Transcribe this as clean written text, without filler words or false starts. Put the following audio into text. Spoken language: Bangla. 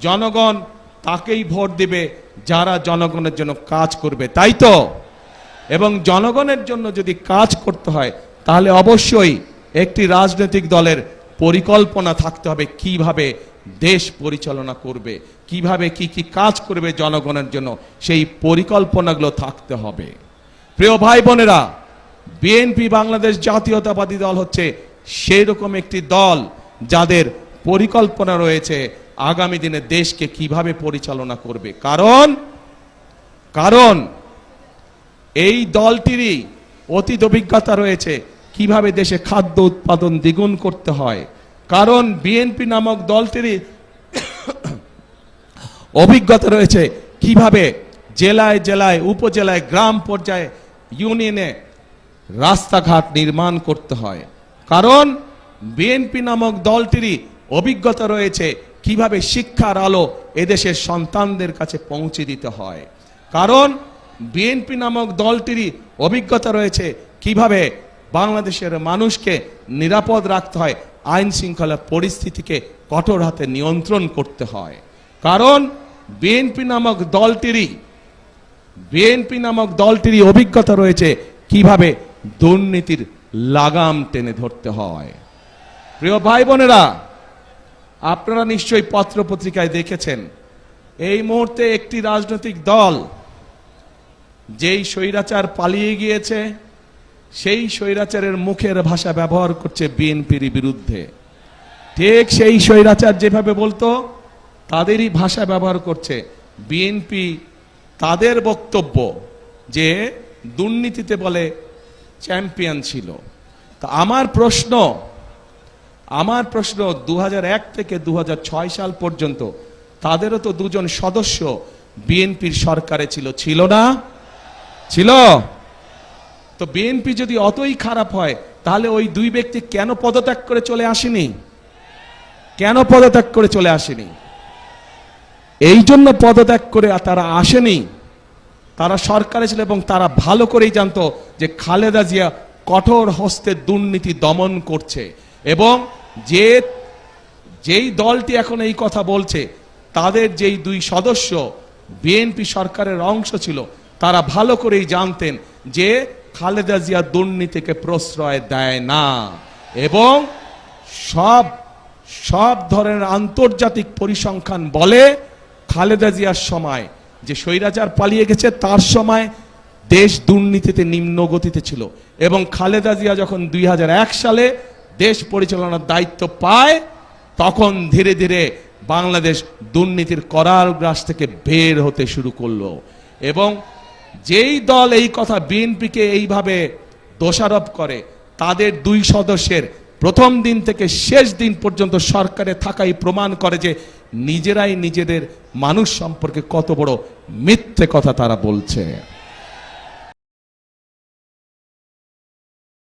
জনগণ তাকেই ভোট দিবে যারা জনগণের জন্য কাজ করবে, তাই তো? এবং জনগণের জন্য যদি কাজ করতে হয় তাহলে অবশ্যই একটি রাজনৈতিক দলের পরিকল্পনা থাকতে হবে কিভাবে দেশ পরিচালনা করবে, কিভাবে কি কি কাজ করবে জনগণের জন্য, সেই পরিকল্পনাগুলো থাকতে হবে। প্রিয় ভাই বোনেরা, বিএনপি বাংলাদেশ জাতীয়তাবাদী দল হচ্ছে সেই রকম একটি দল যাদের পরিকল্পনা রয়েছে আগামী দিনে দেশকে কিভাবে পরিচালনা করবে। কারণ এই দলটিরই অতীত অভিজ্ঞতা রয়েছে কিভাবে দেশে খাদ্য উৎপাদন দ্বিগুণ করতে হয়। কারণ বিএনপি নামক দলটিরই অভিজ্ঞতা রয়েছে কিভাবে জেলায় জেলায়, উপজেলায়, গ্রাম পর্যায়ে, ইউনিয়নে রাস্তাঘাট নির্মাণ করতে হয়। কারণ বিএনপি নামক দলটিরই অভিজ্ঞতা রয়েছে কিভাবে শিক্ষার আলো এদেশের সন্তানদের কাছে পৌঁছে দিতে হয়। কারণ বিএনপি নামক দলটিরই অভিজ্ঞতা রয়েছে কিভাবে বাংলাদেশের মানুষকে নিরাপদ রাখতে হয়, আইন শৃঙ্খলা পরিস্থিতিকে কঠোর হাতে নিয়ন্ত্রণ করতে হয়। কারণ বিএনপি নামক দলটিরই অভিজ্ঞতা রয়েছে কিভাবে দুর্নীতির লাগাম টেনে ধরতে হয়। প্রিয় ভাই বোনেরা, আপনারা নিশ্চয়ই পত্র পত্রিকায় দেখেছেন এই মুহূর্তে একটি রাজনৈতিক দল যেই স্বৈরাচার পালিয়ে গিয়েছে সেই স্বৈরাচারের মুখের ভাষা ব্যবহার করছে বিএনপির বিরুদ্ধে। ঠিক সেই স্বৈরাচার যেভাবে বলতো তাদেরই ভাষা ব্যবহার করছে বিএনপি। তাদের বক্তব্য যে দুর্নীতিতে বলে চ্যাম্পিয়ন ছিল। তা আমার প্রশ্ন 2001 থেকে 2006 সাল পর্যন্ত তাদেরও তো দুজন সদস্য বিএনপির সরকারে ছিল না? ছিল। তো বিএনপি যদি অতই খারাপ হয় তাহলে ওই দুই ব্যক্তি কেন পদত্যাগ করে চলে আসেনি? এই জন্য পদত্যাগ করে তারা আসেনি। তারা সরকারে ছিল এবং তারা ভালো করেই জানতো যে খালেদা জিয়া কঠোর হস্তে দুর্নীতি দমন করছে। এবং যেই দলটি এখন এই কথা বলছে তাদের যেই দুই সদস্য বিএনপি সরকারের অংশ ছিল তারা ভালো করেই জানতেন যে খালেদা জিয়া দুর্নীতিকে প্রশ্রয় দেয় না। এবং সব ধরনের আন্তর্জাতিক পরিসংখ্যান বলে খালেদা জিয়ার সময় যে স্বৈরাচার পালিয়ে গেছে তার সময় দেশ দুর্নীতিতে নিম্ন গতিতে ছিল। এবং খালেদা জিয়া যখন 2001 সালে দেশ পরিচালনার দায়িত্ব পায় তখন ধীরে ধীরে বাংলাদেশ দুর্নীতির করাল গ্রাস থেকে বের হতে শুরু করলো। এবং যেই দল এই কথা বিএনপিকে এইভাবে দোষারোপ করে তাদের দুই সদস্যের প্রথম দিন থেকে শেষ দিন পর্যন্ত সরকারে থাকাই প্রমাণ করে যে নিজেরাই নিজেদের মানুষ সম্পর্কে কত বড় মিথ্যে কথা তারা বলছে।